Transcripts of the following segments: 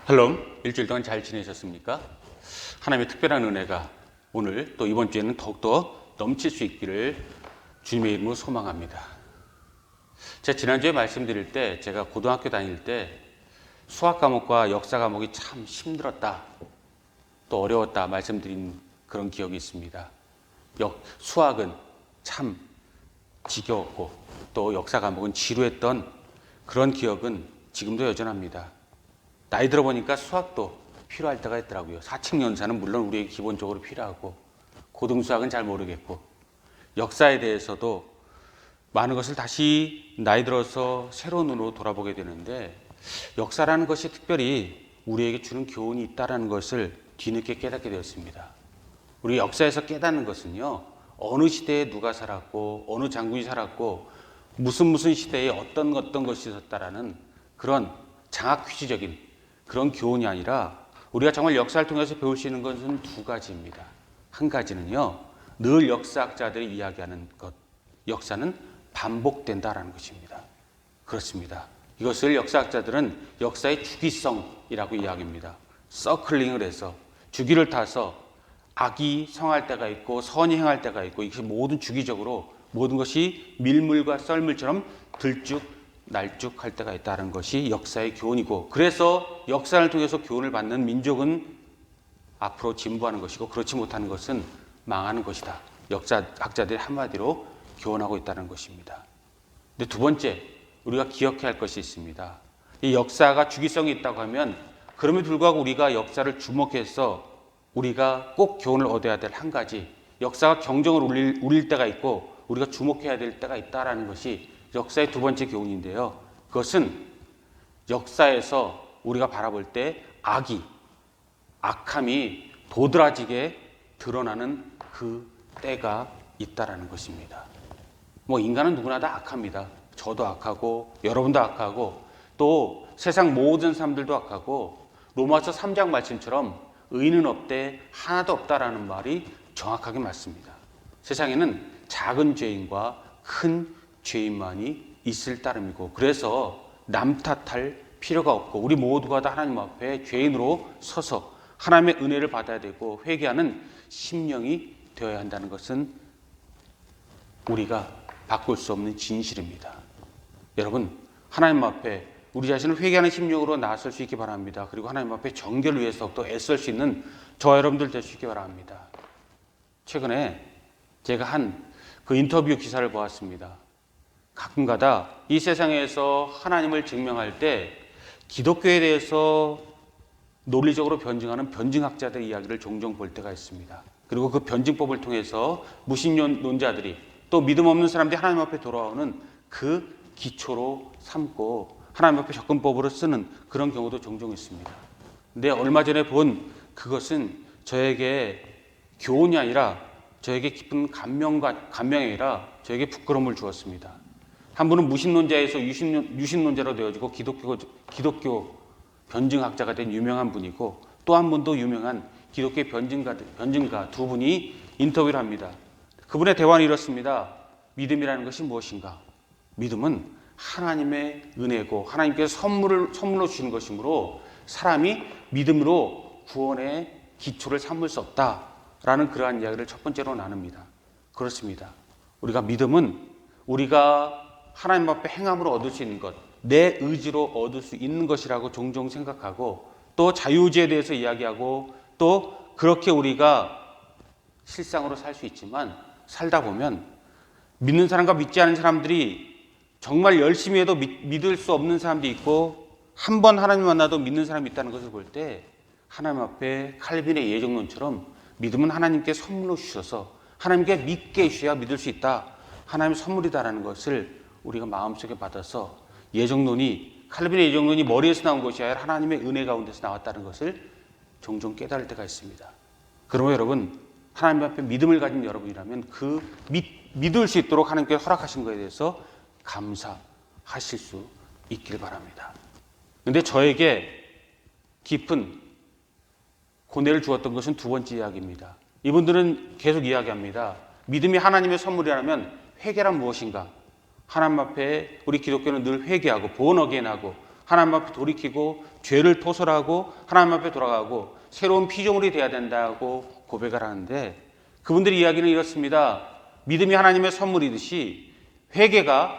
샬롬, 일주일 동안 잘 지내셨습니까? 하나님의 특별한 은혜가 오늘 또 이번 주에는 더욱더 넘칠 수 있기를 주님의 이름으로 소망합니다. 제가 지난주에 말씀드릴 때 제가 고등학교 다닐 때 수학 과목과 역사 과목이 참 힘들었다, 또 어려웠다 말씀드린 그런 기억이 있습니다. 수학은 참 지겨웠고 또 역사 과목은 지루했던 그런 기억은 지금도 여전합니다. 나이 들어보니까 수학도 필요할 때가 있더라고요. 사칙연산은 물론 우리에게 기본적으로 필요하고 고등수학은 잘 모르겠고 역사에 대해서도 많은 것을 다시 나이 들어서 새로운 눈으로 돌아보게 되는데 역사라는 것이 특별히 우리에게 주는 교훈이 있다는 것을 뒤늦게 깨닫게 되었습니다. 우리 역사에서 깨닫는 것은요, 어느 시대에 누가 살았고 어느 장군이 살았고 무슨 시대에 어떤 것이 있었다라는 그런 장학 퀴즈적인 그런 교훈이 아니라 우리가 정말 역사를 통해서 배울 수 있는 것은 두 가지입니다. 한 가지는요, 늘 역사학자들이 이야기하는 것, 역사는 반복된다라는 것입니다. 그렇습니다. 이것을 역사학자들은 역사의 주기성이라고 이야기합니다. 서클링을 해서 주기를 타서 악이 성할 때가 있고 선이 행할 때가 있고 이것이 모든 주기적으로 모든 것이 밀물과 썰물처럼 날쭉할 때가 있다는 것이 역사의 교훈이고, 그래서 역사를 통해서 교훈을 받는 민족은 앞으로 진보하는 것이고 그렇지 못하는 것은 망하는 것이다. 역사학자들이 한마디로 교훈하고 있다는 것입니다. 근데 두 번째, 우리가 기억해야 할 것이 있습니다. 이 역사가 주기성이 있다고 하면 그럼에도 불구하고 우리가 역사를 주목해서 우리가 꼭 교훈을 얻어야 될 한 가지, 역사가 경종을 울릴 때가 있고 우리가 주목해야 될 때가 있다는 것이 역사의 두 번째 교훈인데요. 그것은 역사에서 우리가 바라볼 때 악함이 도드라지게 드러나는 그 때가 있다라는 것입니다. 인간은 누구나 다 악합니다. 저도 악하고 여러분도 악하고 또 세상 모든 사람들도 악하고 로마서 3장 말씀처럼 의인은 없되 하나도 없다라는 말이 정확하게 맞습니다. 세상에는 작은 죄인과 큰 죄인만이 있을 따름이고, 그래서 남 탓할 필요가 없고 우리 모두가 다 하나님 앞에 죄인으로 서서 하나님의 은혜를 받아야 되고 회개하는 심령이 되어야 한다는 것은 우리가 바꿀 수 없는 진실입니다. 여러분, 하나님 앞에 우리 자신을 회개하는 심령으로 나설 수 있기 바랍니다. 그리고 하나님 앞에 정결을 위해서 또 애쓸 수 있는 저와 여러분들 될 수 있기 바랍니다. 최근에 제가 한 그 인터뷰 기사를 보았습니다. 가끔가다 이 세상에서 하나님을 증명할 때 기독교에 대해서 논리적으로 변증하는 변증학자들의 이야기를 종종 볼 때가 있습니다. 그리고 그 변증법을 통해서 무신론자들이 또 믿음 없는 사람들이 하나님 앞에 돌아오는 그 기초로 삼고 하나님 앞에 접근법으로 쓰는 그런 경우도 종종 있습니다. 근데 얼마 전에 본 그것은 저에게 교훈이 아니라 저에게 깊은 감명이 아니라 저에게 부끄러움을 주었습니다. 한 분은 무신론자에서 유신론자로 되어지고 기독교 변증학자가 된 유명한 분이고, 또 한 분도 유명한 기독교 변증가 두 분이 인터뷰를 합니다. 그분의 대화는 이렇습니다. 믿음이라는 것이 무엇인가? 믿음은 하나님의 은혜고 하나님께서 선물로 주시는 것이므로 사람이 믿음으로 구원의 기초를 삼을 수 없다라는 그러한 이야기를 첫 번째로 나눕니다. 그렇습니다. 우리가 믿음은 우리가 하나님 앞에 행함으로 얻을 수 있는 것, 내 의지로 얻을 수 있는 것이라고 종종 생각하고, 또 자유의지에 대해서 이야기하고, 또 그렇게 우리가 실상으로 살 수 있지만 살다 보면 믿는 사람과 믿지 않은 사람들이 정말 열심히 해도 믿을 수 없는 사람도 있고, 한 번 하나님 만나도 믿는 사람이 있다는 것을 볼 때 하나님 앞에 칼빈의 예정론처럼 믿음은 하나님께 선물로 주셔서 하나님께 믿게 해주셔야 믿을 수 있다, 하나님의 선물이다라는 것을 우리가 마음속에 받아서 칼빈의 예정론이 머리에서 나온 것이 아니라 하나님의 은혜 가운데서 나왔다는 것을 종종 깨달을 때가 있습니다. 그러므로 여러분, 하나님 앞에 믿음을 가진 여러분이라면 그 믿을 수 있도록 하나님께서 허락하신 것에 대해서 감사하실 수 있길 바랍니다. 그런데 저에게 깊은 고뇌를 주었던 것은 두 번째 이야기입니다. 이분들은 계속 이야기합니다. 믿음이 하나님의 선물이라면 회개란 무엇인가? 하나님 앞에 우리 기독교는 늘 회개하고 본어게인하고 하나님 앞에 돌이키고 죄를 토설하고 하나님 앞에 돌아가고 새로운 피조물이 되어야 된다고 고백을 하는데, 그분들의 이야기는 이렇습니다. 믿음이 하나님의 선물이듯이 회개가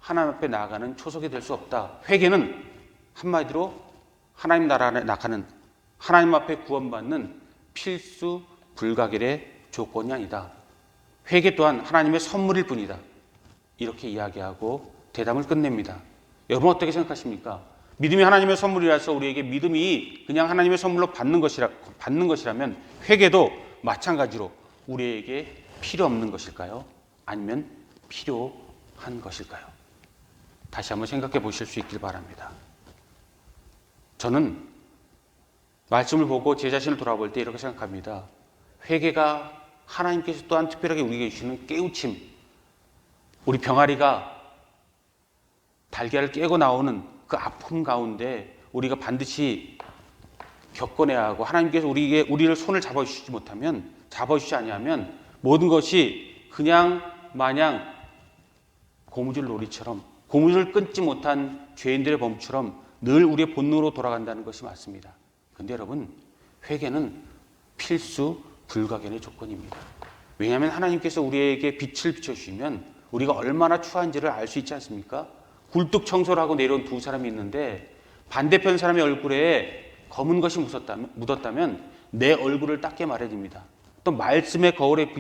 하나님 앞에 나아가는 초석이 될 수 없다. 회개는 한마디로 하나님 나라에 나가는, 하나님 앞에 구원받는 필수 불가결의 조건이 아니다. 회개 또한 하나님의 선물일 뿐이다. 이렇게 이야기하고 대담을 끝냅니다. 여러분 어떻게 생각하십니까? 믿음이 하나님의 선물이라서 우리에게 믿음이 그냥 하나님의 선물로 받는 것이라면 회개도 마찬가지로 우리에게 필요 없는 것일까요? 아니면 필요한 것일까요? 다시 한번 생각해 보실 수 있길 바랍니다. 저는 말씀을 보고 제 자신을 돌아볼 때 이렇게 생각합니다. 회개가 하나님께서 또한 특별하게 우리에게 주시는 깨우침, 우리 병아리가 달걀을 깨고 나오는 그 아픔 가운데 우리가 반드시 겪어내야 하고, 하나님께서 우리를 손을 잡아주시지 아니하면 모든 것이 그냥 마냥 고무줄 놀이처럼, 고무줄을 끊지 못한 죄인들의 범처럼 늘 우리의 본능으로 돌아간다는 것이 맞습니다. 그런데 여러분, 회개는 필수 불가결의 조건입니다. 왜냐하면 하나님께서 우리에게 빛을 비춰주시면 우리가 얼마나 추한지를 알 수 있지 않습니까? 굴뚝 청소를 하고 내려온 두 사람이 있는데 반대편 사람의 얼굴에 검은 것이 묻었다면 내 얼굴을 닦게 마련입니다. 또 말씀의 거울에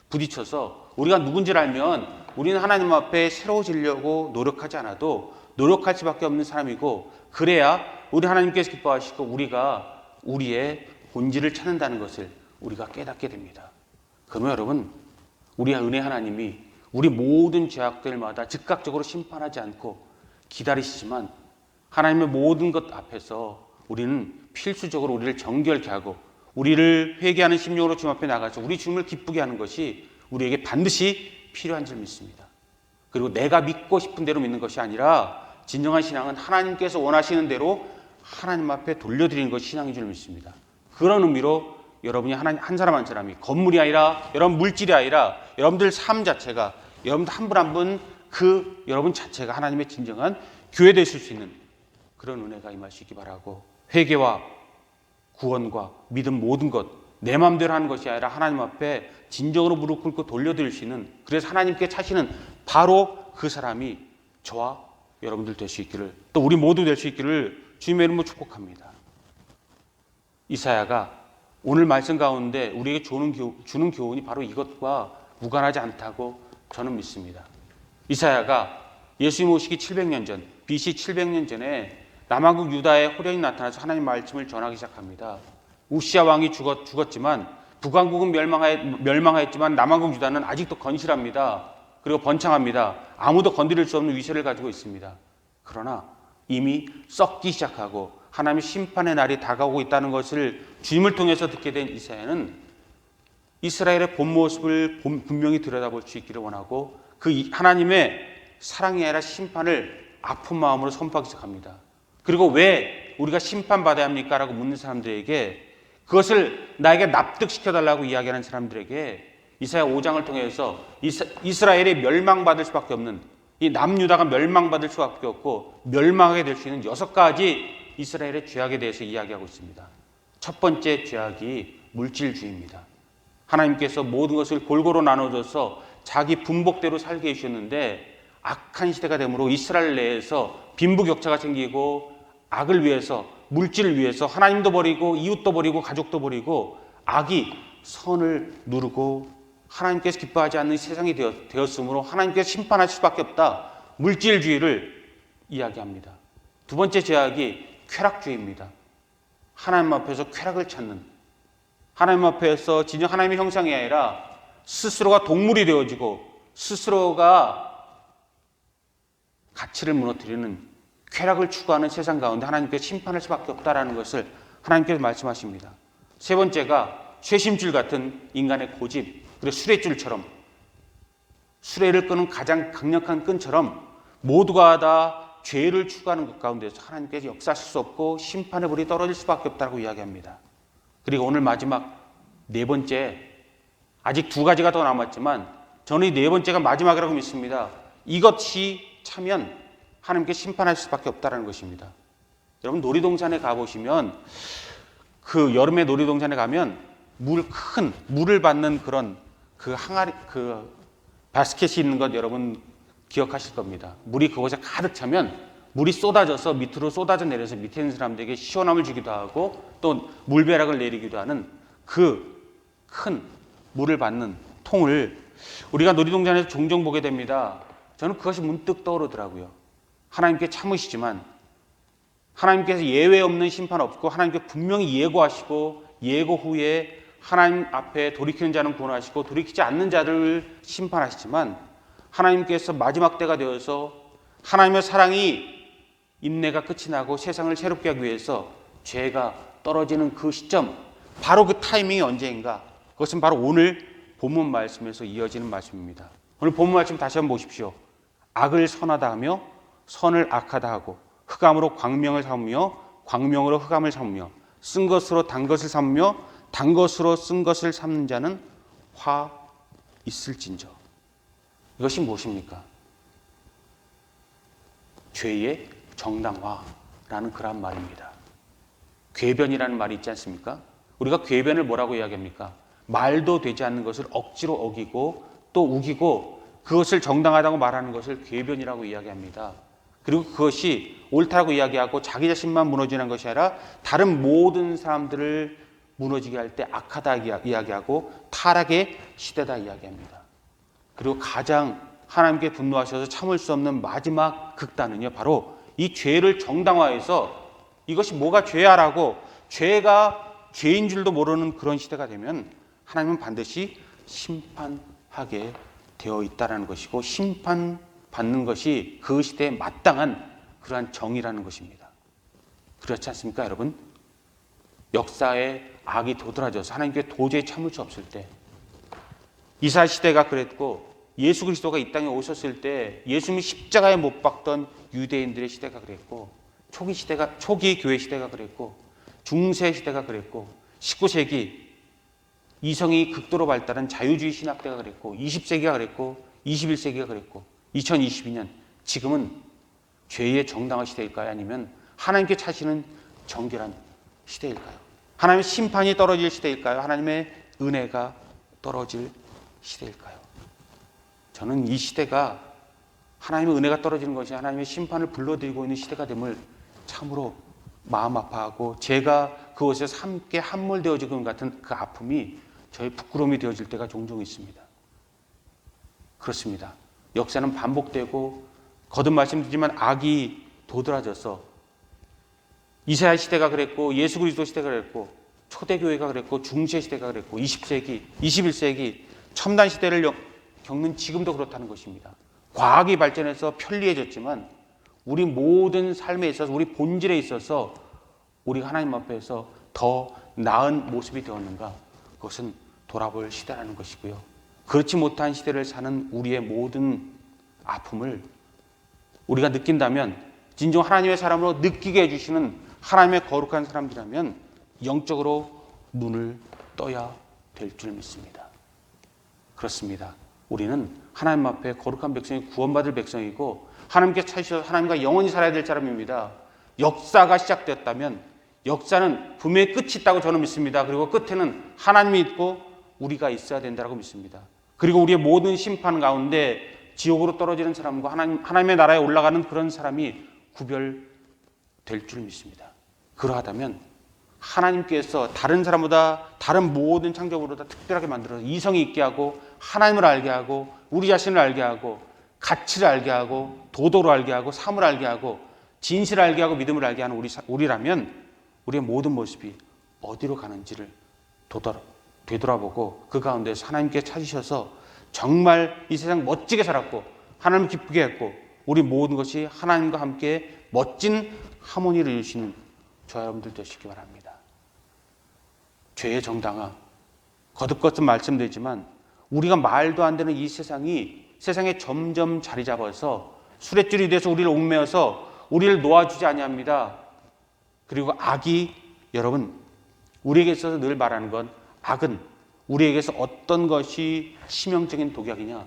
부딪혀서 우리가 누군지를 알면 우리는 하나님 앞에 새로워지려고 노력하지 않아도 노력할 수밖에 없는 사람이고, 그래야 우리 하나님께서 기뻐하시고 우리가 우리의 본질을 찾는다는 것을 우리가 깨닫게 됩니다. 그러면 여러분, 우리의 은혜 하나님이 우리 모든 죄악들마다 즉각적으로 심판하지 않고 기다리시지만 하나님의 모든 것 앞에서 우리는 필수적으로 우리를 정결케 하고 우리를 회개하는 심령으로 주님 앞에 나가서 우리 주님을 기쁘게 하는 것이 우리에게 반드시 필요한 줄 믿습니다. 그리고 내가 믿고 싶은 대로 믿는 것이 아니라 진정한 신앙은 하나님께서 원하시는 대로 하나님 앞에 돌려드리는 것이 신앙인 줄 믿습니다. 그런 의미로 여러분이 한 사람 한 사람이 건물이 아니라, 여러분 물질이 아니라, 여러분들 삶 자체가, 여러분들 한 분 한 분 그 여러분 자체가 하나님의 진정한 교회 되실 수 있는 그런 은혜가 임할 수 있기 바라고, 회개와 구원과 믿음 모든 것 내 마음대로 하는 것이 아니라 하나님 앞에 진정으로 무릎 꿇고 돌려드릴 수 있는, 그래서 하나님께 차시는 바로 그 사람이 저와 여러분들 될 수 있기를, 또 우리 모두 될 수 있기를 주님의 이름으로 축복합니다. 이사야가 오늘 말씀 가운데 우리에게 주는 교훈이 바로 이것과 무관하지 않다고 저는 믿습니다. 이사야가 예수님 오시기 700년 전, BC 700년 전에 남왕국 유다에 호련히 나타나서 하나님 말씀을 전하기 시작합니다. 우시아 왕이 죽었지만 북왕국은 멸망하였지만 남왕국 유다는 아직도 건실합니다. 그리고 번창합니다. 아무도 건드릴 수 없는 위세를 가지고 있습니다. 그러나 이미 썩기 시작하고 하나님의 심판의 날이 다가오고 있다는 것을 주님을 통해서 듣게 된 이사야는 이스라엘의 본 모습을 분명히 들여다볼 수 있기를 원하고, 그 하나님의 사랑이 아니라 심판을 아픈 마음으로 선포하기 시작합니다. 그리고 왜 우리가 심판받아야 합니까? 라고 묻는 사람들에게, 그것을 나에게 납득시켜달라고 이야기하는 사람들에게 이사야 5장을 통해서 이스라엘이 멸망받을 수밖에 없는, 이 남유다가 멸망받을 수밖에 없고 멸망하게 될 수 있는 6가지 이스라엘의 죄악에 대해서 이야기하고 있습니다. 첫 번째 죄악이 물질주의입니다. 하나님께서 모든 것을 골고루 나눠줘서 자기 분복대로 살게 해주셨는데 악한 시대가 되므로 이스라엘 내에서 빈부격차가 생기고, 악을 위해서, 물질을 위해서 하나님도 버리고 이웃도 버리고 가족도 버리고 악이 선을 누르고 하나님께서 기뻐하지 않는 세상이 되었으므로 하나님께서 심판하실 수밖에 없다. 물질주의를 이야기합니다. 두 번째 죄악이 쾌락주의입니다. 하나님 앞에서 쾌락을 찾는, 하나님 앞에서 진정 하나님의 형상이 아니라 스스로가 동물이 되어지고 스스로가 가치를 무너뜨리는 쾌락을 추구하는 세상 가운데 하나님께서 심판할 수밖에 없다는 것을 하나님께서 말씀하십니다. 세 번째가 쇠심줄 같은 인간의 고집, 그리고 수레줄처럼, 수레를 끄는 가장 강력한 끈처럼 모두가 다 죄를 추구하는 것 가운데서 하나님께서 역사하실 수 없고 심판의 불이 떨어질 수밖에 없다고 이야기합니다. 그리고 오늘 마지막 네 번째, 아직 2가지가 더 남았지만 저는 이 네 번째가 마지막이라고 믿습니다. 이것이 차면 하나님께 심판하실 수밖에 없다는 것입니다. 여러분 놀이동산에 가보시면 그 여름에 놀이동산에 가면 큰 물을 받는 그런 그 항아리 그 바스켓이 있는 것 여러분 기억하실 겁니다. 물이 그곳에 가득 차면 물이 쏟아져서 밑으로 쏟아져 내려서 밑에 있는 사람들에게 시원함을 주기도 하고 또 물벼락을 내리기도 하는 그 큰 물을 받는 통을 우리가 놀이동산에서 종종 보게 됩니다. 저는 그것이 문득 떠오르더라고요. 하나님께 참으시지만 하나님께서 예외 없는 심판 없고 하나님께 분명히 예고하시고 예고 후에 하나님 앞에 돌이키는 자는 구원하시고 돌이키지 않는 자들을 심판하시지만 하나님께서 마지막 때가 되어서 하나님의 사랑이 인내가 끝이 나고 세상을 새롭게 하기 위해서 죄가 떨어지는 그 시점, 바로 그 타이밍이 언제인가? 그것은 바로 오늘 본문 말씀에서 이어지는 말씀입니다. 오늘 본문 말씀 다시 한번 보십시오. 악을 선하다 하며 선을 악하다 하고 흑암으로 광명을 삼으며 광명으로 흑암을 삼으며 쓴 것으로 단 것을 삼으며 단 것으로 쓴 것을 삼는 자는 화 있을진저. 이것이 무엇입니까? 죄의 정당화라는 그런 말입니다. 궤변이라는 말이 있지 않습니까? 우리가 궤변을 뭐라고 이야기합니까? 말도 되지 않는 것을 억지로 어기고 또 우기고 그것을 정당하다고 말하는 것을 궤변이라고 이야기합니다. 그리고 그것이 옳다고 이야기하고 자기 자신만 무너지는 것이 아니라 다른 모든 사람들을 무너지게 할 때 악하다 이야기하고 타락의 시대다 이야기합니다. 그리고 가장 하나님께 분노하셔서 참을 수 없는 마지막 극단은요, 바로 이 죄를 정당화해서 이것이 뭐가 죄야라고 죄가 죄인 줄도 모르는 그런 시대가 되면 하나님은 반드시 심판하게 되어 있다는 것이고 심판받는 것이 그 시대에 마땅한 그러한 정의라는 것입니다. 그렇지 않습니까, 여러분? 역사에 악이 도드라져서 하나님께 도저히 참을 수 없을 때 이스라엘 시대가 그랬고 예수 그리스도가 이 땅에 오셨을 때 예수님이 십자가에 못 박던 유대인들의 시대가 그랬고 초기 교회 시대가 그랬고 중세 시대가 그랬고 19세기 이성이 극도로 발달한 자유주의 신학대가 그랬고 20세기가 그랬고 21세기가 그랬고 2022년 지금은 죄의 정당화 시대일까요? 아니면 하나님께 차시는 정결한 시대일까요? 하나님의 심판이 떨어질 시대일까요? 하나님의 은혜가 떨어질 시대일까요? 저는 이 시대가 하나님의 은혜가 떨어지는 것이 하나님의 심판을 불러들이고 있는 시대가 됨을 참으로 마음 아파하고 제가 그것에서 함께 함몰되어지는 것 같은 그 아픔이 저의 부끄러움이 되어질 때가 종종 있습니다. 그렇습니다. 역사는 반복되고 거듭 말씀드리지만 악이 도드라져서 이스라엘 시대가 그랬고 예수 그리스도 시대가 그랬고 초대교회가 그랬고 중세 시대가 그랬고 20세기, 21세기 첨단 시대를 겪는 지금도 그렇다는 것입니다. 과학이 발전해서 편리해졌지만 우리 모든 삶에 있어서 우리 본질에 있어서 우리가 하나님 앞에서 더 나은 모습이 되었는가? 그것은 돌아볼 시대라는 것이고요. 그렇지 못한 시대를 사는 우리의 모든 아픔을 우리가 느낀다면 진정 하나님의 사람으로 느끼게 해주시는 하나님의 거룩한 사람들이라면 영적으로 눈을 떠야 될 줄 믿습니다. 그렇습니다. 우리는 하나님 앞에 거룩한 백성이 구원받을 백성이고 하나님께 찾으셔서 하나님과 영원히 살아야 될 사람입니다. 역사가 시작되었다면 역사는 분명히 끝이 있다고 저는 믿습니다. 그리고 끝에는 하나님이 있고 우리가 있어야 된다고 믿습니다. 그리고 우리의 모든 심판 가운데 지옥으로 떨어지는 사람과 하나님의 나라에 올라가는 그런 사람이 구별될 줄 믿습니다. 그러하다면 하나님께서 다른 사람보다 다른 모든 창조물보다 특별하게 만들어서 이성이 있게 하고 하나님을 알게 하고 우리 자신을 알게 하고 가치를 알게 하고 도덕을 알게 하고 삶을 알게 하고 진실을 알게 하고 믿음을 알게 하는 우리라면 우리의 모든 모습이 어디로 가는지를 되돌아보고 그 가운데서 하나님께 찾으셔서 정말 이 세상 멋지게 살았고 하나님을 기쁘게 했고 우리 모든 것이 하나님과 함께 멋진 하모니를 이루시는 저와 여러분들 되시기 바랍니다. 죄의 정당화 거듭거듭 말씀드리지만 우리가 말도 안 되는 이 세상에 점점 자리 잡아서 수레줄이 돼서 우리를 옥매어서 우리를 놓아주지 아니합니다. 그리고 악이 여러분 우리에게 있어서 늘 말하는 건 악은 우리에게서 어떤 것이 치명적인 독약이냐.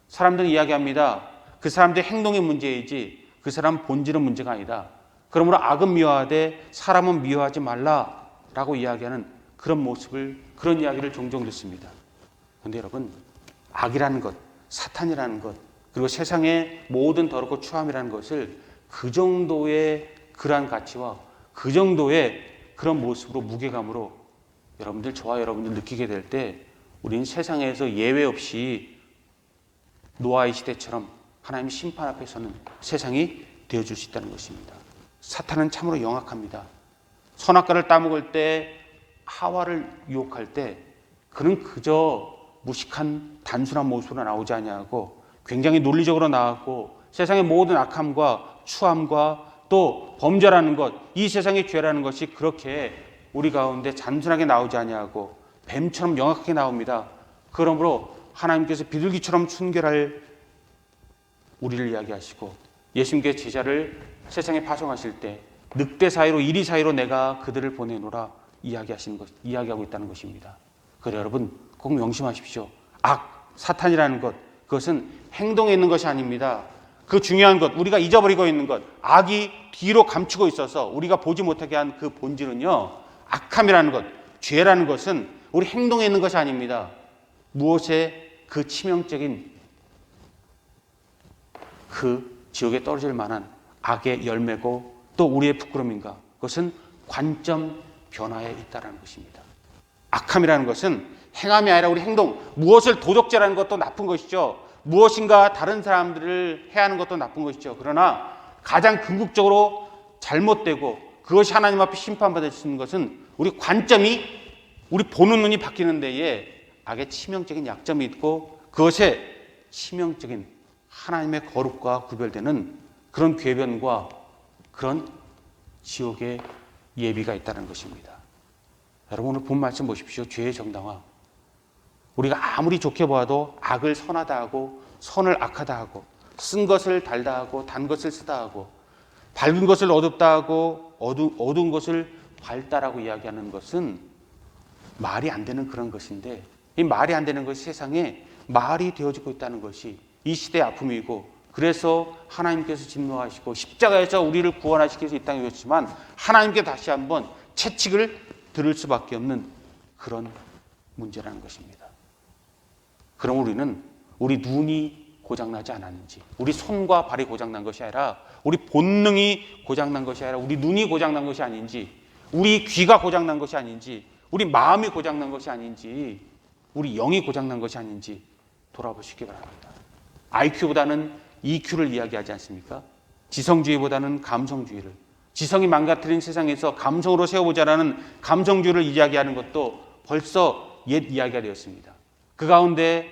사람들은 이야기합니다. 그 사람들의 행동의 문제이지 그 사람 본질은 문제가 아니다. 그러므로 악은 미워하되 사람은 미워하지 말라라고 이야기하는 그런 모습을, 그런 이야기를 종종 듣습니다. 그런데 여러분, 악이라는 것, 사탄이라는 것, 그리고 세상의 모든 더럽고 추함이라는 것을 그 정도의 그러한 가치와 그 정도의 그런 모습으로, 무게감으로 여러분들, 저와 여러분들 느끼게 될 때 우리는 세상에서 예외 없이 노아의 시대처럼 하나님의 심판 앞에 서는 세상이 되어줄 수 있다는 것입니다. 사탄은 참으로 영악합니다. 선악과를 따먹을 때, 하와를 유혹할 때 그는 그저 무식한 단순한 모습으로 나오지 아니하고 굉장히 논리적으로 나왔고, 세상의 모든 악함과 추함과 또 범죄라는 것, 이 세상의 죄라는 것이 그렇게 우리 가운데 단순하게 나오지 아니하고 뱀처럼 영악하게 나옵니다. 그러므로 하나님께서 비둘기처럼 순결할 우리를 이야기하시고, 예수님께 제자를 세상에 파송하실 때 늑대 사이로, 이리 사이로 내가 그들을 보내노라 이야기하고 있다는 것입니다. 그래 여러분, 꼭 명심하십시오. 악, 사탄이라는 것, 그것은 행동에 있는 것이 아닙니다. 그 중요한 것, 우리가 잊어버리고 있는 것, 악이 뒤로 감추고 있어서 우리가 보지 못하게 한 그 본질은요, 악함이라는 것, 죄라는 것은 우리 행동에 있는 것이 아닙니다. 무엇에 그 치명적인 그 지옥에 떨어질 만한 악의 열매고 또 우리의 부끄러움인가? 그것은 관점 변화에 있다는 것입니다. 악함이라는 것은 행함이 아니라 우리 행동, 무엇을 도적질하는 것도 나쁜 것이죠. 무엇인가 다른 사람들을 해하는 것도 나쁜 것이죠. 그러나 가장 궁극적으로 잘못되고 그것이 하나님 앞에 심판받을 수 있는 것은 우리 관점이, 우리 보는 눈이 바뀌는 데에 악의 치명적인 약점이 있고, 그것에 치명적인 하나님의 거룩과 구별되는 그런 궤변과 그런 지옥의 예비가 있다는 것입니다. 여러분, 오늘 본 말씀 보십시오. 죄의 정당화. 우리가 아무리 좋게 보아도 악을 선하다 하고 선을 악하다 하고, 쓴 것을 달다 하고 단 것을 쓰다 하고, 밝은 것을 어둡다 하고 어두운 것을 밝다라고 이야기하는 것은 말이 안 되는 그런 것인데, 이 말이 안 되는 것이 세상에 말이 되어지고 있다는 것이 이 시대의 아픔이고, 그래서 하나님께서 진노하시고 십자가에서 우리를 구원하시기 위해서 이 땅에 오셨지만 하나님께 다시 한번 채찍을 들을 수밖에 없는 그런 문제라는 것입니다. 그럼 우리는 우리 눈이 고장나지 않았는지, 우리 손과 발이 고장난 것이 아니라, 우리 본능이 고장난 것이 아니라 우리 눈이 고장난 것이 아닌지, 우리 귀가 고장난 것이 아닌지, 우리 마음이 고장난 것이 아닌지, 우리 영이 고장난 것이 아닌지 돌아보시기 바랍니다. IQ보다는 EQ를 이야기하지 않습니까? 지성주의보다는 감성주의를, 지성이 망가뜨린 세상에서 감성으로 세워보자라는 감성주의를 이야기하는 것도 벌써 옛 이야기가 되었습니다. 그 가운데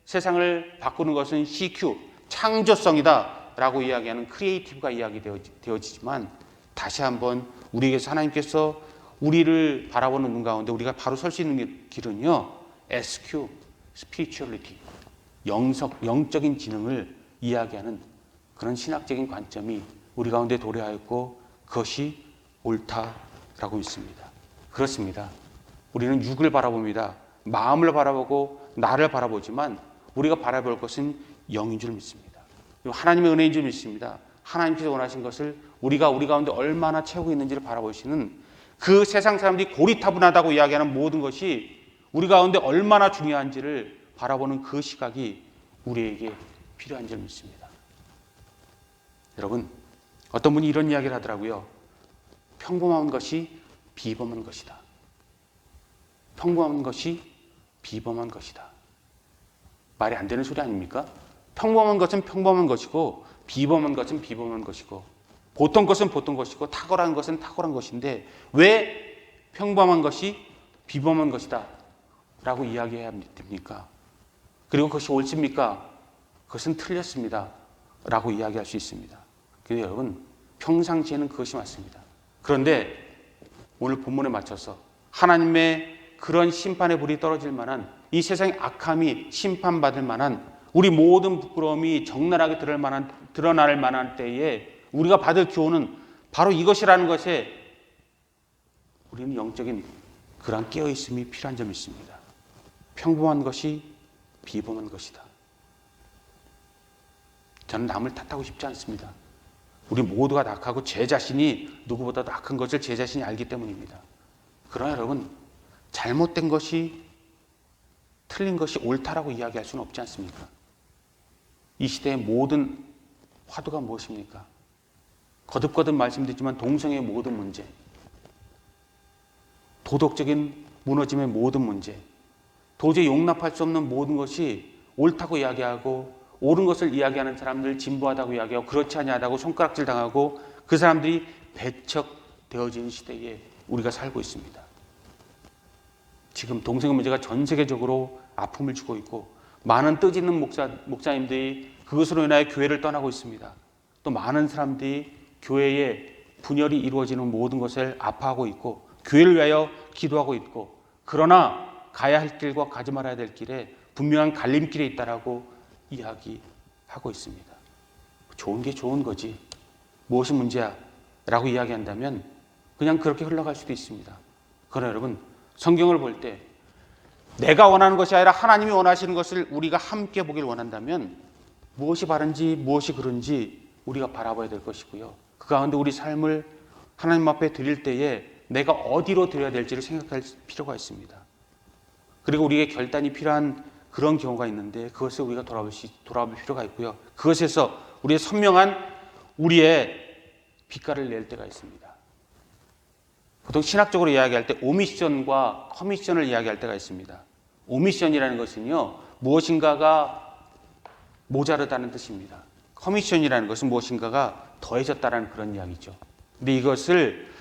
세상을 바꾸는 것은 CQ, 창조성이다 라고 이야기하는 크리에이티브가 이야기되어지지만, 다시 한번 우리에게서 하나님께서 우리를 바라보는 눈 가운데 우리가 바로 설 수 있는 길은요, SQ, 스피리추얼리티, 영적인 지능을 이야기하는 그런 신학적인 관점이 우리 가운데 도래하였고, 그것이 옳다라고 믿습니다. 그렇습니다. 우리는 육을 바라봅니다. 마음을 바라보고 나를 바라보지만 우리가 바라볼 것은 영인 줄 믿습니다. 하나님의 은혜인 줄 믿습니다. 하나님께서 원하신 것을 우리가 우리 가운데 얼마나 채우고 있는지를 바라보시는, 그 세상 사람들이 고리타분하다고 이야기하는 모든 것이 우리 가운데 얼마나 중요한지를 바라보는 그 시각이 우리에게 필요한 줄 믿습니다. 여러분, 어떤 분이 이런 이야기를 하더라고요. 평범한 것이 비범한 것이다. 평범한 것이 비범한 것이다. 말이 안 되는 소리 아닙니까? 평범한 것은 평범한 것이고, 비범한 것은 비범한 것이고, 보통 것은 보통 것이고, 탁월한 것은 탁월한 것인데 왜 평범한 것이 비범한 것이다 라고 이야기해야 됩니까? 그리고 그것이 옳습니까? 그것은 틀렸습니다 라고 이야기할 수 있습니다. 그런데 여러분, 평상시에는 그것이 맞습니다. 그런데 오늘 본문에 맞춰서 하나님의 그런 심판의 불이 떨어질 만한, 이 세상의 악함이 심판받을 만한, 우리 모든 부끄러움이 적나라하게 드러날 만한 때에 우리가 받을 교훈은 바로 이것이라는 것에 우리는 영적인 그런 깨어있음이 필요한 점이 있습니다. 평범한 것이 비범한 것이다. 저는 남을 탓하고 싶지 않습니다. 우리 모두가 악하고 제 자신이 누구보다도 악한 것을 제 자신이 알기 때문입니다. 그러나 여러분, 잘못된 것이 틀린 것이 옳다라고 이야기할 수는 없지 않습니까? 이 시대의 모든 화두가 무엇입니까? 거듭거듭 말씀드리지만 동성애의 모든 문제, 도덕적인 무너짐의 모든 문제, 도저히 용납할 수 없는 모든 것이 옳다고 이야기하고 옳은 것을 이야기하는 사람들 진보하다고 이야기하고 그렇지 않냐고 손가락질 당하고 그 사람들이 배척되어진 시대에 우리가 살고 있습니다. 지금 동성애 문제가 전 세계적으로 아픔을 주고 있고 많은 뜻있는 목사님들이 그것으로 인하여 교회를 떠나고 있습니다. 또 많은 사람들이 교회에 분열이 이루어지는 모든 것을 아파하고 있고 교회를 위하여 기도하고 있고 그러나 가야 할 길과 가지 말아야 될 길에 분명한 갈림길에 있다라고 이야기하고 있습니다. 좋은 게 좋은 거지 무엇이 문제야? 라고 이야기한다면 그냥 그렇게 흘러갈 수도 있습니다. 그러나 여러분 성경을 볼 때 내가 원하는 것이 아니라 하나님이 원하시는 것을 우리가 함께 보길 원한다면 무엇이 바른지 무엇이 그른지 우리가 바라봐야 될 것이고요. 그 가운데 우리 삶을 하나님 앞에 드릴 때에 내가 어디로 드려야 될지를 생각할 필요가 있습니다. 그리고 우리에게 결단이 필요한 그런 경우가 있는데 그것을 우리가 돌아볼 필요가 있고요. 그것에서 우리의 선명한 우리의 빛깔을 낼 때가 있습니다. 보통 신학적으로 이야기할 때 오미션과 커미션을 이야기할 때가 있습니다. 오미션이라는 것은요, 무엇인가가 모자르다는 뜻입니다. 커미션이라는 것은 무엇인가가 더해졌다는 그런 이야기죠. 근데 이것을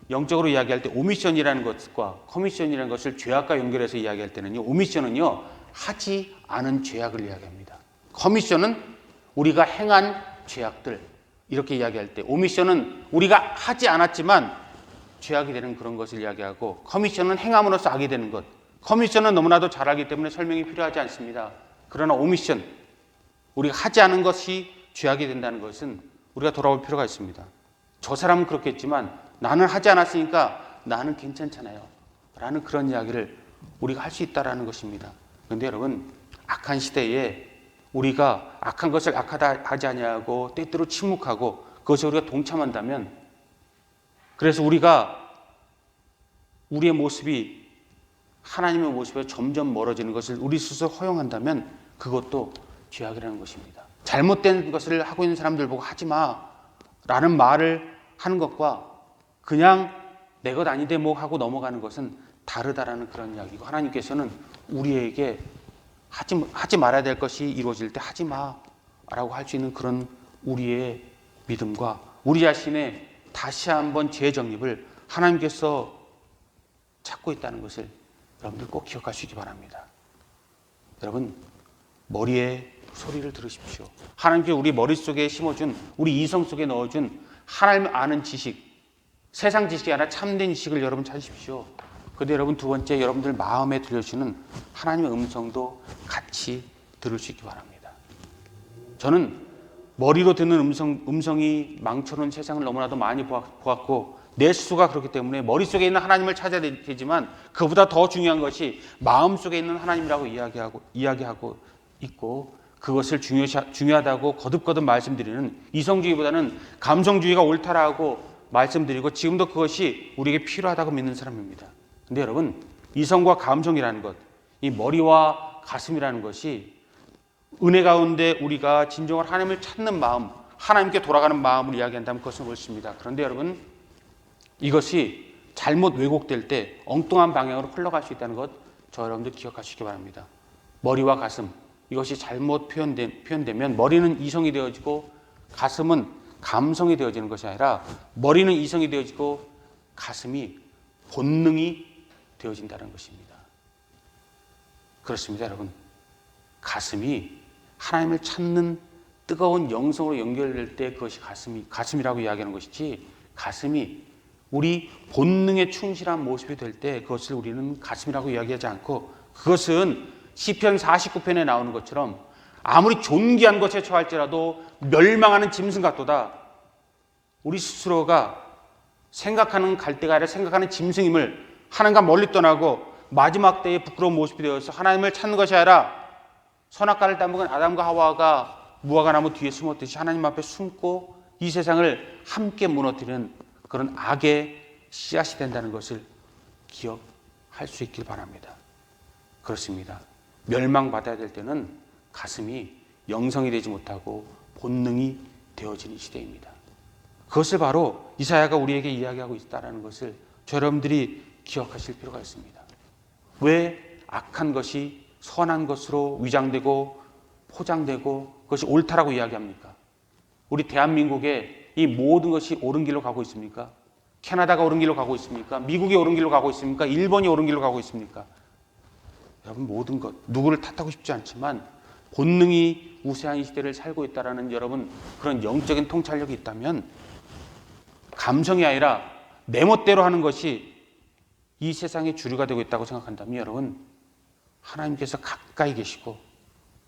영적으로 이야기할 때 오미션이라는 것과 커미션이라는 것을 죄악과 연결해서 이야기할 때는요, 오미션은요, 하지 않은 죄악을 이야기합니다. 커미션은 우리가 행한 죄악들, 이렇게 이야기할 때, 오미션은 우리가 하지 않았지만 죄악이 되는 그런 것을 이야기하고, 커미션은 행함으로써 악이 되는 것. 커미션은 너무나도 잘 알기 때문에 설명이 필요하지 않습니다. 그러나 오미션, 우리가 하지 않은 것이 죄악이 된다는 것은 우리가 돌아볼 필요가 있습니다. 저 사람은 그렇겠지만 나는 하지 않았으니까 나는 괜찮잖아요. 라는 그런 이야기를 우리가 할 수 있다는 것입니다. 그런데 여러분, 악한 시대에 우리가 악한 것을 악하다 하지 아니하고 때때로 침묵하고 그것에 우리가 동참한다면, 그래서 우리가 우리의 모습이 하나님의 모습에 점점 멀어지는 것을 우리 스스로 허용한다면 그것도 죄악이라는 것입니다. 잘못된 것을 하고 있는 사람들 보고 하지 마 라는 말을 하는 것과 그냥 내 것 아닌데 뭐 하고 넘어가는 것은 다르다라는 그런 이야기고, 하나님께서는 우리에게 하지 말아야 될 것이 이루어질 때 하지 마라고 할 수 있는 그런 우리의 믿음과 우리 자신의 다시 한번 재정립을 하나님께서 찾고 있다는 것을 여러분들 꼭 기억하시기 바랍니다. 여러분, 머리에 소리를 들으십시오. 하나님께 우리 머릿속에 심어준, 우리 이성 속에 넣어준 하나님 아는 지식, 세상 지식이 아니라 참된 지식을 여러분 찾으십시오. 그런데 여러분, 두 번째, 여러분들 마음에 들려주시는 하나님의 음성도 같이 들을 수 있기 바랍니다. 저는 머리로 듣는 음성이 망쳐놓은 세상을 너무나도 많이 보았고 내 스스로가 그렇기 때문에 머릿속에 있는 하나님을 찾아야 되지만 그보다 더 중요한 것이 마음속에 있는 하나님이라고 이야기하고 있고, 그것을 중요하다고 거듭거듭 말씀드리는 이성주의보다는 감성주의가 옳다라고 말씀드리고 지금도 그것이 우리에게 필요하다고 믿는 사람입니다. 근데 여러분, 이성과 감성이라는 것, 이 머리와 가슴이라는 것이 은혜 가운데 우리가 진정한 하나님을 찾는 마음, 하나님께 돌아가는 마음을 이야기한다면 그것은 옳습니다. 그런데 여러분, 이것이 잘못 왜곡될 때 엉뚱한 방향으로 흘러갈 수 있다는 것, 저 여러분들 기억하시기 바랍니다. 머리와 가슴, 이것이 잘못 표현되면 머리는 이성이 되어지고 가슴은 감성이 되어지는 것이 아니라 머리는 이성이 되어지고 가슴이 본능이 되어진다는 것입니다. 그렇습니다, 여러분. 가슴이 하나님을 찾는 뜨거운 영성으로 연결될 때 그것이 가슴이라고 이야기하는 것이지, 가슴이 우리 본능에 충실한 모습이 될 때 그것을 우리는 가슴이라고 이야기하지 않고, 그것은 시편 49편에 나오는 것처럼 아무리 존귀한 것에 처할지라도 멸망하는 짐승 같도다. 우리 스스로가 생각하는 갈대가 아니라 생각하는 짐승임을 하나님과 멀리 떠나고 마지막 때의 부끄러운 모습이 되어서 하나님을 찾는 것이 아니라 선악과를 따먹은 아담과 하와가 무화과 나무 뒤에 숨었듯이 하나님 앞에 숨고 이 세상을 함께 무너뜨리는 그런 악의 씨앗이 된다는 것을 기억할 수 있길 바랍니다. 그렇습니다. 멸망받아야 될 때는 가슴이 영성이 되지 못하고 본능이 되어지는 시대입니다. 그것을 바로 이사야가 우리에게 이야기하고 있다는 것을 여러분들이 기억하실 필요가 있습니다. 왜 악한 것이 선한 것으로 위장되고 포장되고 그것이 옳다라고 이야기합니까? 우리 대한민국의 이 모든 것이 옳은 길로 가고 있습니까? 캐나다가 옳은 길로 가고 있습니까? 미국이 옳은 길로 가고 있습니까? 일본이 옳은 길로 가고 있습니까? 여러분, 모든 것, 누구를 탓하고 싶지 않지만 본능이 우세한 시대를 살고 있다는 여러분 그런 영적인 통찰력이 있다면, 감성이 아니라 내 멋대로 하는 것이 이 세상의 주류가 되고 있다고 생각한다면, 여러분, 하나님께서 가까이 계시고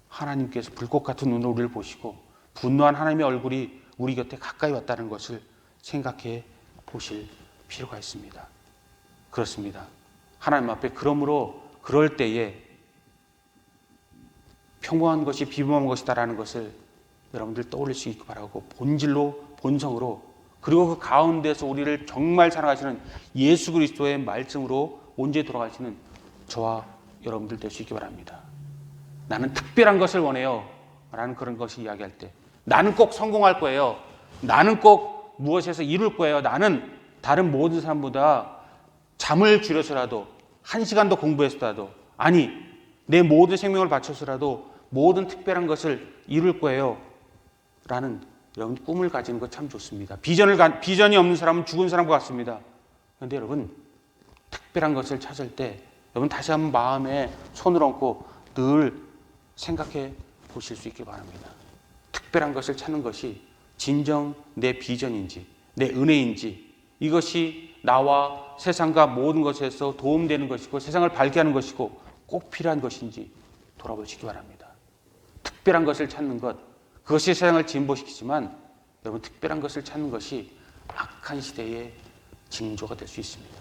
하나님께서 불꽃 같은 눈으로 우리를 보시고 분노한 하나님의 얼굴이 우리 곁에 가까이 왔다는 것을 생각해 보실 필요가 있습니다. 그렇습니다. 하나님 앞에 그러므로 그럴 때에 평범한 것이 비범한 것이다라는 것을 여러분들 떠올릴 수 있기 바라고, 본질로 본성으로, 그리고 그 가운데서 우리를 정말 사랑하시는 예수 그리스도의 말씀으로 온전히 돌아가시는 저와 여러분들 될 수 있기 바랍니다. 나는 특별한 것을 원해요 라는 그런 것을 이야기할 때, 나는 꼭 성공할 거예요, 나는 꼭 무엇에서 이룰 거예요, 나는 다른 모든 사람보다 잠을 줄여서라도 1시간 더 공부해서라도, 아니 내 모든 생명을 바쳐서라도 모든 특별한 것을 이룰 거예요 라는 여러분 꿈을 가지는 것 참 좋습니다. 비전이 없는 사람은 죽은 사람과 같습니다. 그런데 여러분, 특별한 것을 찾을 때 여러분 다시 한번 마음에 손을 얹고 늘 생각해 보실 수 있기 바랍니다. 특별한 것을 찾는 것이 진정 내 비전인지 내 은혜인지, 이것이 나와 세상과 모든 것에서 도움되는 것이고 세상을 밝게 하는 것이고 꼭 필요한 것인지 돌아보시기 바랍니다. 특별한 것을 찾는 것, 그것이 세상을 진보시키지만 여러분, 특별한 것을 찾는 것이 악한 시대의 징조가 될 수 있습니다.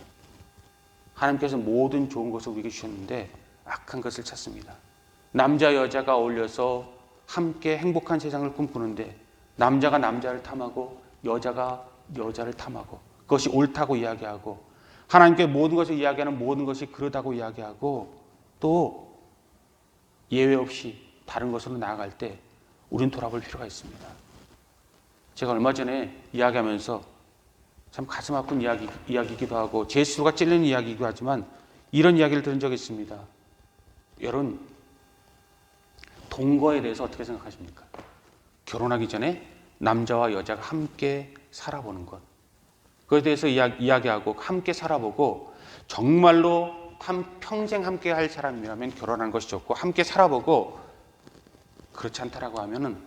하나님께서 모든 좋은 것을 우리에게 주셨는데 악한 것을 찾습니다. 남자 여자가 어울려서 함께 행복한 세상을 꿈꾸는데 남자가 남자를 탐하고 여자가 여자를 탐하고 그것이 옳다고 이야기하고, 하나님께 모든 것을 이야기하는 모든 것이 그러다고 이야기하고, 또 예외 없이 다른 것으로 나아갈 때 우리는 돌아볼 필요가 있습니다. 제가 얼마 전에 이야기하면서 참 가슴 아픈 이야기이기도 하고 제 스스로가 찔리는 이야기이기도 하지만 이런 이야기를 들은 적이 있습니다. 여러분, 동거에 대해서 어떻게 생각하십니까? 결혼하기 전에 남자와 여자가 함께 살아보는 것, 그것에 대해서 이야기하고 함께 살아보고, 정말로 평생 함께 할 사람이라면 결혼하는 것이 좋고, 함께 살아보고 그렇지 않다라고 하면은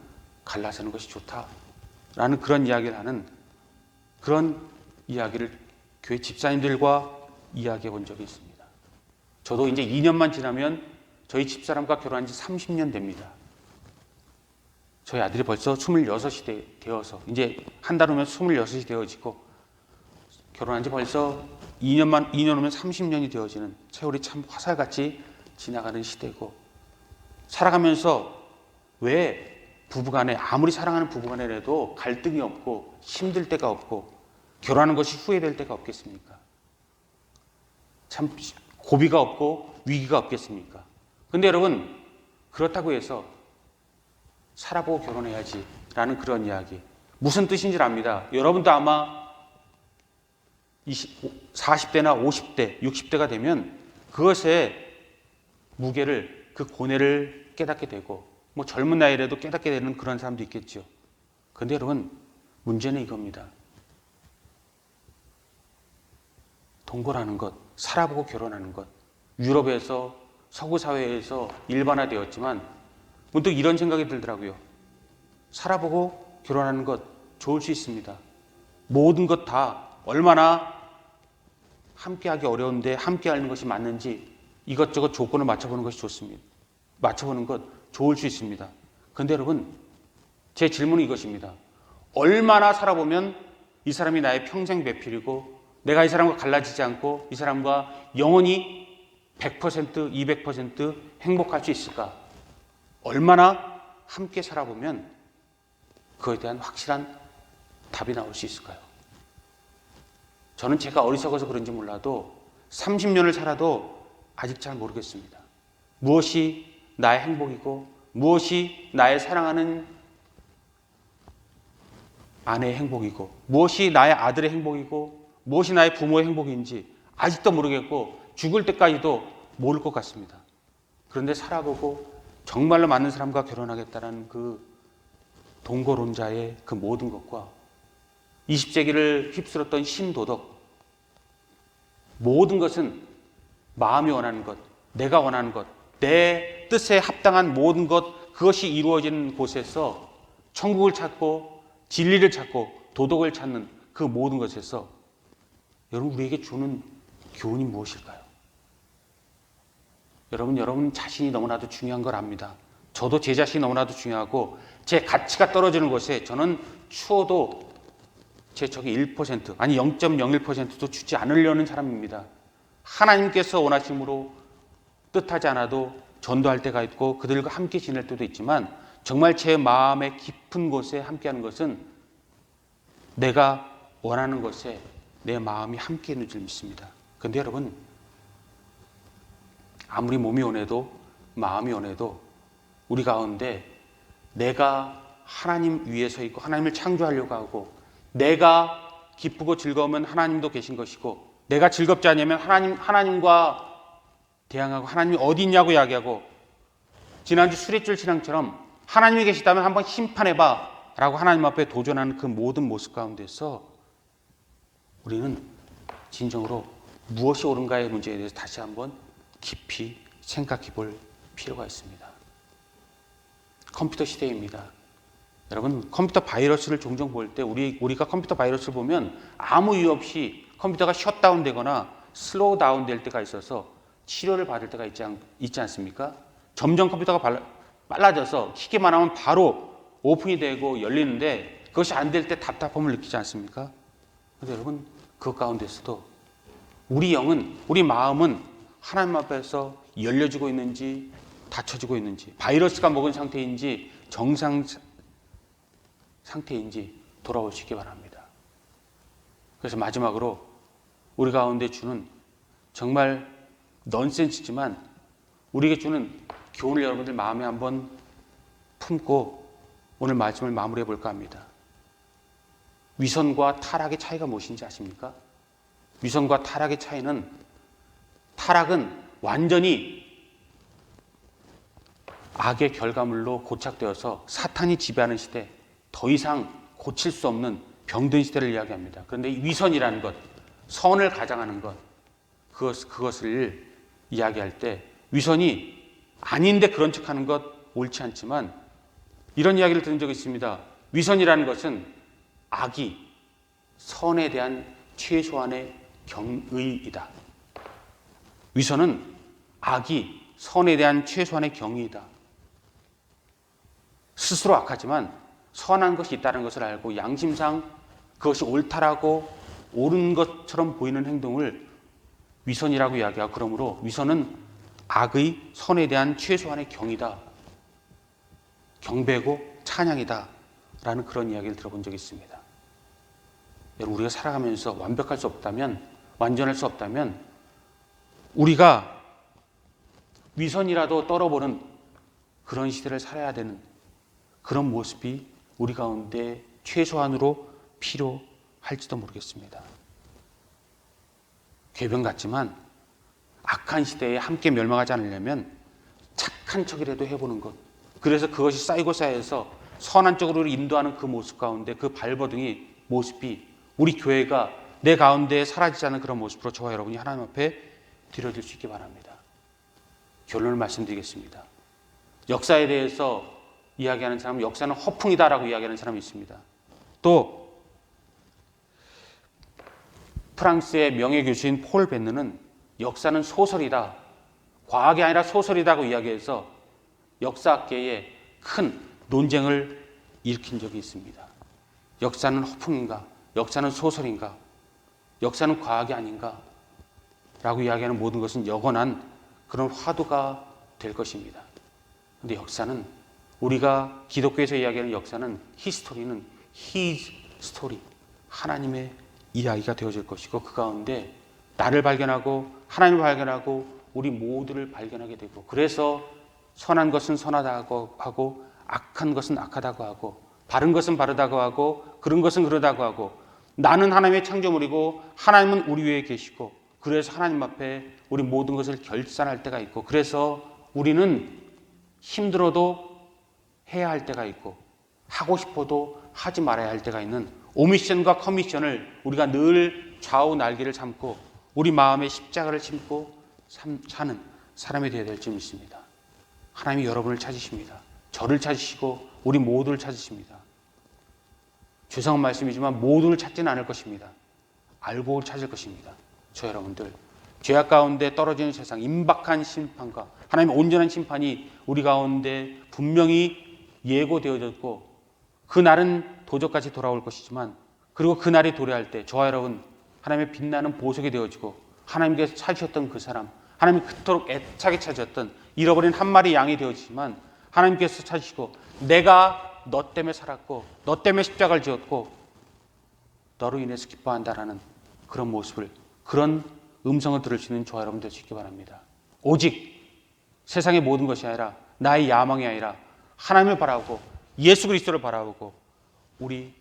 갈라서는 것이 좋다라는 그런 이야기를 하는, 그런 이야기를 교회 집사님들과 이야기해 본 적이 있습니다. 저도 이제 2년만 지나면 저희 집사람과 결혼한 지 30년 됩니다. 저희 아들이 벌써 26이 되어서 이제 한 달 후면 26이 되어지고, 결혼한 지 벌써 2년 후면 30년이 되어지는 세월이 참 화살같이 지나가는 시대고, 살아가면서 왜 부부간에 아무리 사랑하는 부부간에라도 갈등이 없고 힘들 때가 없고 결혼하는 것이 후회될 때가 없겠습니까? 참 고비가 없고 위기가 없겠습니까? 근데 여러분, 그렇다고 해서 살아보고 결혼해야지 라는 그런 이야기, 무슨 뜻인지 압니다. 여러분도 아마 40대나 50대, 60대가 되면 그것의 무게를, 그 고뇌를 깨닫게 되고, 뭐 젊은 나이라도 깨닫게 되는 그런 사람도 있겠죠. 그런데 여러분, 문제는 이겁니다. 동거라는 것, 살아보고 결혼하는 것, 유럽에서 서구 사회에서 일반화되었지만 문득 이런 생각이 들더라고요. 살아보고 결혼하는 것 좋을 수 있습니다. 모든 것 다 얼마나 함께하기 어려운데 함께하는 것이 맞는지 이것저것 조건을 맞춰보는 것이 좋습니다. 맞춰보는 것 좋을 수 있습니다. 그런데 여러분, 제 질문은 이것입니다. 얼마나 살아보면 이 사람이 나의 평생 배필이고 내가 이 사람과 갈라지지 않고 이 사람과 영원히 100%, 200% 행복할 수 있을까? 얼마나 함께 살아보면 그에 대한 확실한 답이 나올 수 있을까요? 저는 제가 어리석어서 그런지 몰라도 30년을 살아도 아직 잘 모르겠습니다. 무엇이 나의 행복이고 무엇이 나의 사랑하는 아내의 행복이고 무엇이 나의 아들의 행복이고 무엇이 나의 부모의 행복인지 아직도 모르겠고 죽을 때까지도 모를 것 같습니다. 그런데 살아보고 정말로 맞는 사람과 결혼하겠다는 그 동거론자의 그 모든 것과 20세기를 휩쓸었던 신도덕, 모든 것은 마음이 원하는 것, 내가 원하는 것, 내 뜻에 합당한 모든 것, 그것이 이루어지는 곳에서 천국을 찾고 진리를 찾고 도덕을 찾는 그 모든 것에서 여러분 우리에게 주는 교훈이 무엇일까요? 여러분 자신이 너무나도 중요한 걸 압니다. 저도 제 자신이 너무나도 중요하고 제 가치가 떨어지는 것에 저는 추워도 제 적이 1% 아니 0.01%도 주지 않으려는 사람입니다. 하나님께서 원하심으로 뜻하지 않아도 전도할 때가 있고 그들과 함께 지낼 때도 있지만 정말 제 마음의 깊은 곳에 함께하는 것은 내가 원하는 것에 내 마음이 함께 있는 줄 믿습니다. 그런데 여러분 아무리 몸이 원해도 마음이 원해도 우리 가운데 내가 하나님 위에 서 있고 하나님을 창조하려고 하고 내가 기쁘고 즐거우면 하나님도 계신 것이고 내가 즐겁지 않으면 하나님과 대항하고 하나님이 어디 있냐고 이야기하고 지난주 수레줄 신앙처럼 하나님이 계시다면 한번 심판해봐 라고 하나님 앞에 도전하는 그 모든 모습 가운데서 우리는 진정으로 무엇이 옳은가의 문제에 대해서 다시 한번 깊이 생각해 볼 필요가 있습니다. 컴퓨터 시대입니다. 여러분 컴퓨터 바이러스를 종종 볼 때 우리가 컴퓨터 바이러스를 보면 아무 이유 없이 컴퓨터가 셧다운 되거나 슬로우 다운 될 때가 있어서 치료를 받을 때가 있지 않습니까? 점점 컴퓨터가 빨라져서 키기만 하면 바로 오픈이 되고 열리는데 그것이 안 될 때 답답함을 느끼지 않습니까? 그런데 여러분 그 가운데서도 우리 영은 우리 마음은 하나님 앞에서 열려지고 있는지 닫혀지고 있는지 바이러스가 먹은 상태인지 정상 상태인지 돌아오시기 바랍니다. 그래서 마지막으로 우리 가운데 주는 정말 넌센스지만 우리에게 주는 교훈을 여러분들 마음에 한번 품고 오늘 말씀을 마무리해 볼까 합니다. 위선과 타락의 차이가 무엇인지 아십니까? 위선과 타락의 차이는 타락은 완전히 악의 결과물로 고착되어서 사탄이 지배하는 시대, 더 이상 고칠 수 없는 병든 시대를 이야기합니다. 그런데 이 위선이라는 것, 선을 가장하는 것, 그것을 이야기할 때 위선이 아닌데 그런 척하는 것 옳지 않지만 이런 이야기를 들은 적이 있습니다. 위선이라는 것은 악이 선에 대한 최소한의 경의이다. 위선은 악이 선에 대한 최소한의 경의이다. 스스로 악하지만 선한 것이 있다는 것을 알고 양심상 그것이 옳다라고 옳은 것처럼 보이는 행동을 위선이라고 이야기하고 그러므로 위선은 악의 선에 대한 최소한의 경이다. 경배고 찬양이다. 라는 그런 이야기를 들어본 적이 있습니다. 여러분 우리가 살아가면서 완벽할 수 없다면 완전할 수 없다면 우리가 위선이라도 떨어보는 그런 시대를 살아야 되는 그런 모습이 우리 가운데 최소한으로 필요할지도 모르겠습니다. 궤변 같지만 악한 시대에 함께 멸망하지 않으려면 착한 척이라도 해보는 것. 그래서 그것이 쌓이고 쌓여서 선한 쪽으로 인도하는 그 모습 가운데 그 발버둥이 모습이 우리 교회가 내 가운데 사라지지 않는 그런 모습으로 저와 여러분이 하나님 앞에 드려질 수 있기 바랍니다. 결론을 말씀드리겠습니다. 역사에 대해서 이야기하는 사람은 역사는 허풍이다라고 이야기하는 사람이 있습니다. 또 프랑스의 명예교수인 폴 베느는 역사는 소설이다. 과학이 아니라 소설이다고 이야기해서 역사학계에 큰 논쟁을 일으킨 적이 있습니다. 역사는 허풍인가? 역사는 소설인가? 역사는 과학이 아닌가? 라고 이야기하는 모든 것은 여건한 그런 화두가 될 것입니다. 그런데 역사는 우리가 기독교에서 이야기하는 역사는 히스토리는 his story, 하나님의 이야기가 되어질 것이고 그 가운데 나를 발견하고 하나님을 발견하고 우리 모두를 발견하게 되고 그래서 선한 것은 선하다고 하고 악한 것은 악하다고 하고 바른 것은 바르다고 하고 그런 것은 그러다고 하고 나는 하나님의 창조물이고 하나님은 우리 위에 계시고 그래서 하나님 앞에 우리 모든 것을 결산할 때가 있고 그래서 우리는 힘들어도 해야 할 때가 있고 하고 싶어도 하지 말아야 할 때가 있는 오미션과 커미션을 우리가 늘 좌우 날개를 잡고 우리 마음에 십자가를 심고 사는 사람이 되어야 될 줄 믿습니다. 하나님이 여러분을 찾으십니다. 저를 찾으시고 우리 모두를 찾으십니다. 죄송한 말씀이지만 모두를 찾지는 않을 것입니다. 알고 찾을 것입니다. 저 여러분들 죄악 가운데 떨어지는 세상 임박한 심판과 하나님의 온전한 심판이 우리 가운데 분명히 예고되어졌고 그 날은 도적같이 돌아올 것이지만 그리고 그 날이 도래할 때 저와 여러분 하나님의 빛나는 보석이 되어지고 하나님께서 찾으셨던 그 사람 하나님이 그토록 애착에 찾으셨던 잃어버린 한 마리 양이 되어지지만 하나님께서 찾으시고 내가 너 때문에 살았고 너 때문에 십자가를 지었고 너로 인해서 기뻐한다라는 그런 모습을 그런 음성을 들을 수 있는 저와 여러분 될 수 있기 바랍니다. 오직 세상의 모든 것이 아니라 나의 야망이 아니라 하나님을 바라보고 예수 그리스도를 바라보고 우리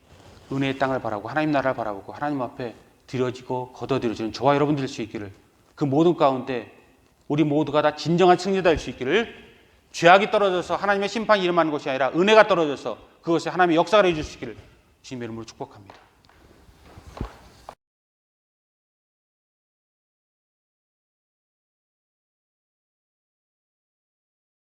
은혜의 땅을 바라보고 하나님 나라를 바라보고 하나님 앞에 드려지고 거둬들여지는 저와 여러분 될 수 있기를 그 모든 가운데 우리 모두가 다 진정한 승리자 될 수 있기를 죄악이 떨어져서 하나님의 심판이 일어나는 것이 아니라 은혜가 떨어져서 그것에 하나님의 역사를 해줄 수 있기를 주님의 이름으로 축복합니다.